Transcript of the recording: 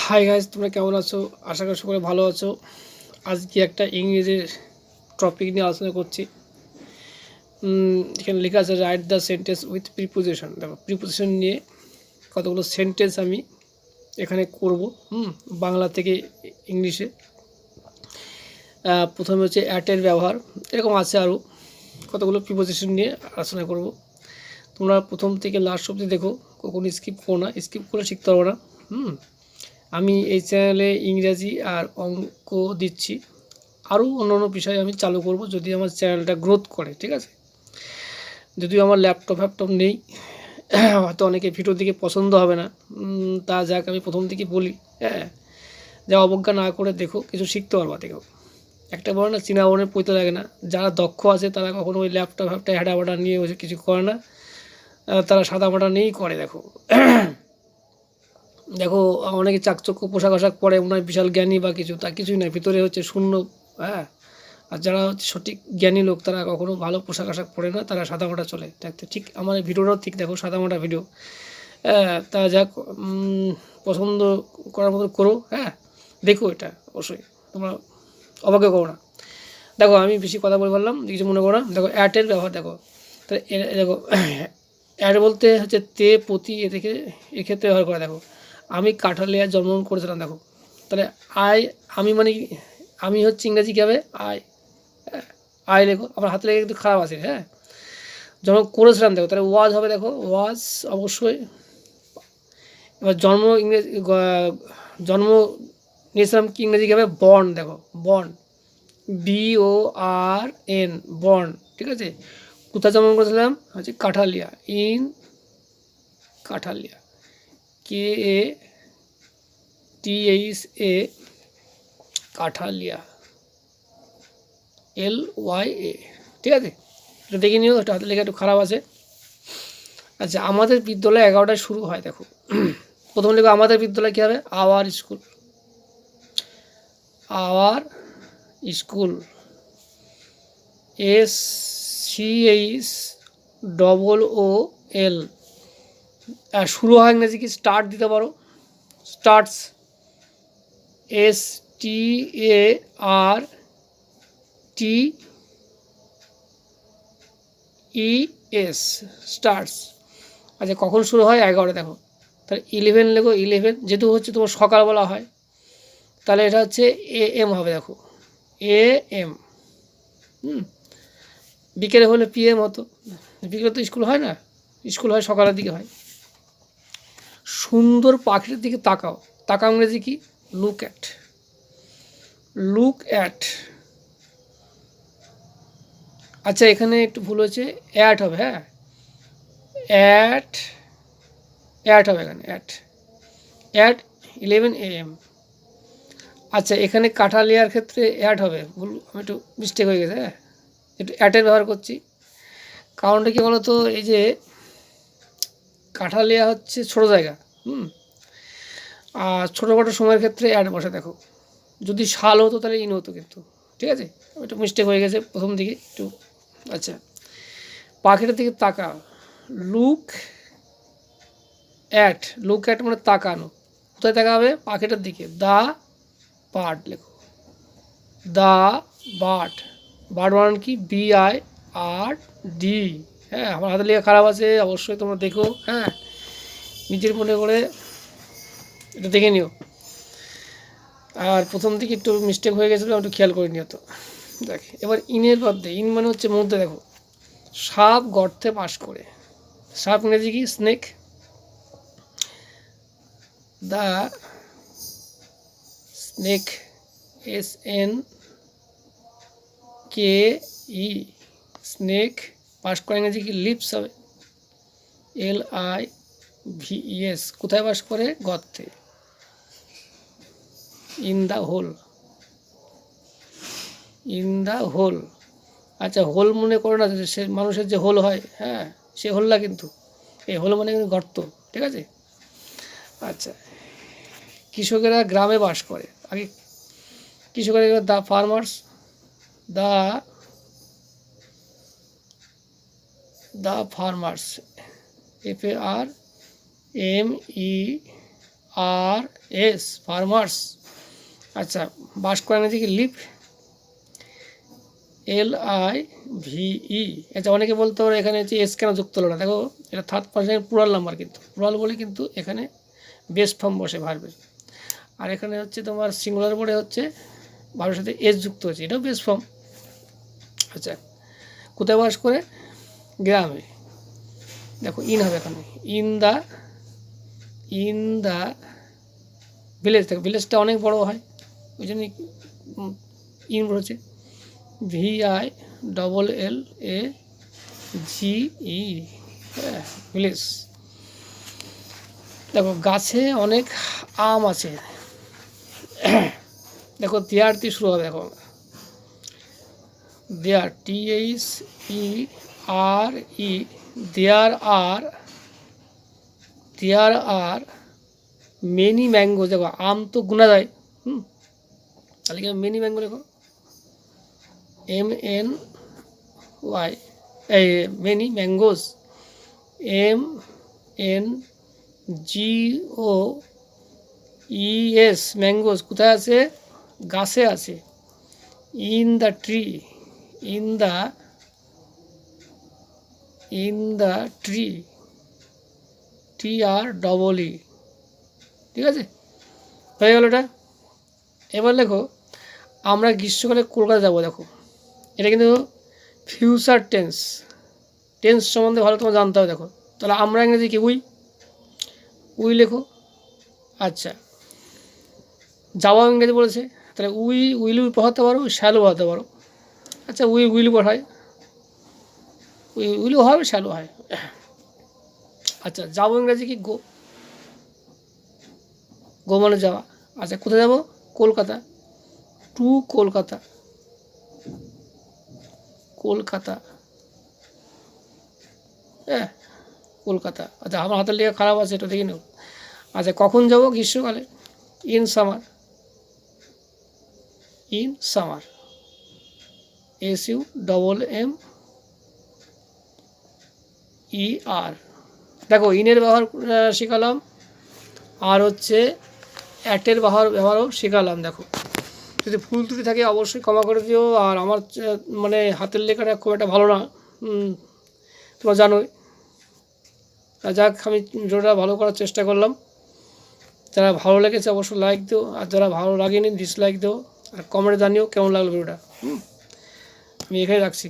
Hi guys, তোমরা কেমন আছো? আশা করি সকলে ভালো আছো। আজকে একটা ইংরেজির টপিক নিয়ে আলোচনা করছি। এখানে লেখা আছে write the sentence with preposition. দেখো, প্রিপোজিশন নিয়ে কতগুলো সেন্টেন্স আমি এখানে করব। বাংলা থেকে ইংলিশে। প্রথমে হচ্ছে অ্যাটের ব্যবহার, এরকম আছে আরও কতগুলো প্রিপোজিশন নিয়ে আলোচনা করব। তোমরা প্রথম থেকে লাস্ট অবধি দেখো, কখনো স্কিপ করো না, স্কিপ করে শিখতে পারবো না। আমি এই চ্যানেলে ইংরাজি আর অঙ্ক দিচ্ছি, আরও অন্যান্য বিষয় আমি চালু করব যদি আমার চ্যানেলটা গ্রোথ করে, ঠিক আছে। যদিও আমার ল্যাপটপ নেই, হয়তো অনেকে ভিডিও দিকে পছন্দ হবে না, তা যাক আমি প্রথম থেকে বলি, যা অবজ্ঞা না করে দেখো, কিছু শিখতে পারবা। দেখো, একটা বড় না, চীনা বনের পৈতে লাগে না। যারা দক্ষ আছে তারা কখনো ওই ল্যাপটপ হ্যাডাবাটা নিয়ে বসে কিছু করে না, তারা সাদা মাটা নিয়েই করে। দেখো দেখো অনেকে চাকচক্য পোশাক আশাক পরে ওনার বিশাল জ্ঞানী বা কিছু, তা কিছুই নয়, ভিতরে হচ্ছে শূন্য। আর যারা হচ্ছে সঠিক জ্ঞানী লোক তারা কখনো ভালো পোশাক আশাক পরে না, তারা সাদামাটা চলে থাকতে। ঠিক আমার ভিডিওটাও ঠিক, দেখো সাদামাটা ভিডিও। তা যাক, পছন্দ করার মতো করো, দেখো এটা অবশ্যই, তোমরা অবজ্ঞা করো না। দেখো আমি বেশি কথা বলে বললাম, কিছু মনে করো না। দেখো অ্যাটের ব্যবহার দেখো, তাহলে দেখো অ্যাড বলতে হচ্ছে তে, প্রতি, এ থেকে এক্ষেত্রে ব্যবহার করে। দেখো আমি কাঠালিয়া জন্মগ্রহণ করেছিলাম। দেখো তাহলে আমি মানে আমি হচ্ছে ইংরাজি কী হবে? আই লেখো, আমার হাতে লেগে একটু খারাপ আছে, জন্ম করেছিলাম। দেখো তাহলে ওয়াজ হবে। দেখো ওয়াজ অবশ্যই। এবার জন্ম নিয়েছিলাম কি ইংরেজি কী হবে? বর্ন। দেখো বর্ন, BORN, বর্ন, ঠিক আছে। কোথায় জন্মগ্রহণ করেছিলাম? হচ্ছে Kathalia, in Kathalia, KATHA, Kathalia, LYA, ঠিক আছে। এটা দেখে নিও, এটা হাতে লেখা একটু খারাপ আছে। আচ্ছা, আমাদের বিদ্যালয় 11টায় শুরু হয়। দেখো প্রথম লেখো আমাদের বিদ্যালয় কী হবে? Our school, our school, SCHOOL। আর শুরু হয় ইংরেজি কি? স্টার্ট দিতে পারো, স্টার্টস, STARTES, স্টার্টস। আচ্ছা, কখন শুরু হয়? 11। দেখো তাহলে 11 লেখো, 11 যেহেতু হচ্ছে তোমার সকালবেলা হয়, তাহলে এটা হচ্ছে AM হবে। দেখো AM। বিকেলে হলে PM হতো, বিকেলে তো স্কুল হয় না, স্কুল হয় সকালের দিকে হয়। সুন্দর পাখির দিকে তাকাও, তাকাও ইংরেজি কি? Look at, look at. আচ্ছা এখানে একটু ভুল হয়েছে, অ্যাট হবে, অ্যাট, অ্যাট হবে এখানে, অ্যাট 11 AM। আচ্ছা এখানে কাঠালিয়ার ক্ষেত্রে অ্যাট হবে, ভুল, আমি একটু মিস্টেক হয়ে গেছে, একটু অ্যাটের ব্যবহার করছি। কারণটা কি বলো তো, এই যে কাঠালিয়া হচ্ছে ছোটো জায়গা, আর ছোটোখাটো সময়ের ক্ষেত্রে অ্যাড বসে। দেখো যদি শাল হতো তাহলে ইন হতো, কিন্তু ঠিক আছে, একটু মিস্টেক হয়ে গেছে প্রথম দিকে একটু। আচ্ছা, পাখিটার দিকে তাকা, লুক অ্যাট, লুক অ্যাট মানে তাকানো। কোথায় তাকাবে? পাখিটার দিকে। দা বার্ড লেখো, দা বার্ড, বার্ড মানে কি? BIRD। আমার হাতে লেখা খারাপ আছে, অবশ্যই তোমরা দেখো, নিজের মনে করে এটা দেখে নিও। আর প্রথম দিকে একটু মিস্টেক হয়ে গেছিলো, একটু খেয়াল করে নিও। তো দেখ এবার ইনের মধ্যে, ইন মানে হচ্ছে মধ্যে। দেখো সাপ গর্তে বাস করে, সাপ ইংরেজি কি? Snake. The snake, SNKE, snake বাস করে ইংরেজি কি? লিপস হবে, LIVES। কোথায় বাস করে? গর্তে, in the hole, in the hole. আচ্ছা হোল মনে করো না সে মানুষের যে হোল হয়, সে হোল না, কিন্তু এই হোল মানে গর্ত, ঠিক আছে। আচ্ছা, কৃষকেরা গ্রামে বাস করে। আগে কৃষকেরা, the farmers, the farmers, FARMERS, আর এস ফার্মার্স। আচ্ছা বাস করে ইংরেজি কি লিভ, LIVE। আচ্ছা অনেকে বলতে পারে এখানে হচ্ছে এস কেন যুক্ত হলো না, দেখো এটা থার্ড পারসন প্লুরাল নাম্বার, কিন্তু প্লুরাল বলে কিন্তু এখানে বেস ফর্ম বসে ভার্বের। আর এখানে হচ্ছে তোমার সিঙ্গুলার বোর্ডে হচ্ছে ভার্বের সাথে এস যুক্ত হচ্ছে, এটাও বেস ফর্ম। আচ্ছা কোথায় বাস করে, গ্রামে। দেখো ইন হবে এখানে, ইন দ্য ভিলেজ। দেখো ভিলেজটা অনেক বড় হয়, ওই জন্য ইন বলেছে, VILLAGE, ভিলেজ। দেখো গাছে অনেক আম আছে, দেখো দেয়ার দিয়ে শুরু হবে, দেখো there, THERE, there are many mango. দেখো আম তো গুনা যায়, তাহলে কি মেনি ম্যাঙ্গো লেখো, MNY, এই মেনি ম্যাঙ্গোস, MNGOES, ম্যাঙ্গোস কোথায় আছে, গাছে আছে। In the tree, in the tree, TREE। ঠিক আছে, হয়ে গেল এটা। এবার দেখো আমরা গ্রীষ্মকালে কলকাতা যাবো। দেখো এটা কিন্তু ফিউচার টেন্স, টেন্স সম্বন্ধে ভালো তোমার জানতে হবে। দেখো তাহলে আমরা ইংরেজি কি, উই লেখো। আচ্ছা যাওয়া ইংরেজি বলেছে, তাহলে উইল পড়াতে পারো, শ্যালো পড়াতে পারো। আচ্ছা উইল পড়ায়, উইলও হয় শ্যালো হয়। আচ্ছা যাবো ইংরেজি কি, গো মানে যাওয়া। আচ্ছা কোথায় যাবো, কলকাতা, টু কলকাতা, হ্যাঁ কলকাতা। আচ্ছা আমার হাতের লেখা খারাপ আছে, এটা দেখে নেব। আচ্ছা কখন যাব, গ্রীষ্মকালে, ইন সামার, SUMMER। দেখো ইনের ব্যবহার শেখালাম, আর হচ্ছে অ্যাটের ব্যবহারও শেখালাম। দেখো যদি ভুল ত্রুটি থাকে অবশ্যই ক্ষমা করে দিও। আর আমার মানে হাতের লেখাটা খুব একটা ভালো না, তোমরা জানোই। যাক আমি ভিডিওটা ভালো করার চেষ্টা করলাম। যারা ভালো লেগেছে অবশ্যই লাইক দিও, আর যারা ভালো লাগেনি ডিসলাইক দিও, আর কমেন্টে জানিও কেমন লাগলো ভিডিওটা। আমি এখানে রাখছি।